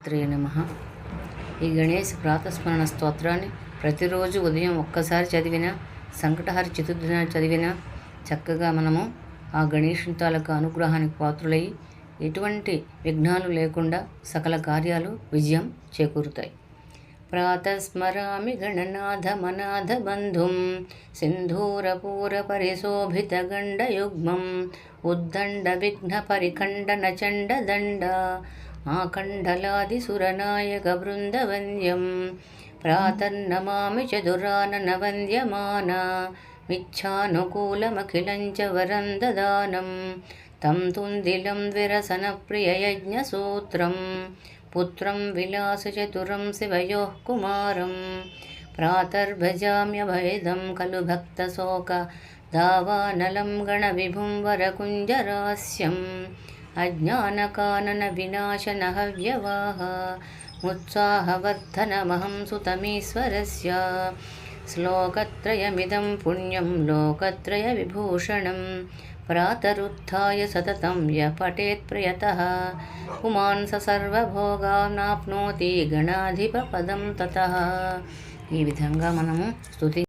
శ్రీ నమః. ఈ గణేష్ ప్రాతస్మరణ స్తోత్రాన్ని ప్రతిరోజు ఉదయం ఒక్కసారి చదివినా, సంకటహర చతుర్థిన చదివినా చక్కగా మనము ఆ గణేషుని తాలూకా అనుగ్రహానికి పాత్రులై ఎటువంటి విఘ్నాలు లేకుండా సకల కార్యాలు విజయం చేకూరుతాయి. ప్రాతస్మరామి గణనాథమనాథ బంధుం సింధూరపూర పరిశోభిత గండయుగ్మం ఉద్దండ విఘ్న పరిఖండన చండ దండ ఆకండలాది సురనాయక బృందవంద్యం ప్రాతర్నమామి చదురానన వంద్యమాన మిచ్ఛానుకూలమఖిలం చ వరం దదానం తం తుందిలం విరసన ప్రియయజ్ఞసూత్రం పుత్రం విలాసచతురం శివయోః కుమారం ప్రాతర్భజామ్యభయదం ఖలు భక్తశోక దావానలం గణవిభుం వరకుంజరాస్యం అజ్ఞానకానన వినాశన హవ్యవాహ ముత్సాహవర్ధనమహం సుతమీశ్వరస్య శ్లోకత్రయమిదం పుణ్యం లోకత్రయ విభూషణం ప్రాతరుత్థాయ సతతం యః పఠేత్ ప్రయతః పుమాన్ స సర్వభోగానాప్నోతి గణాధిప పదం తతః. ఈ విధంగా మనము స్తుతి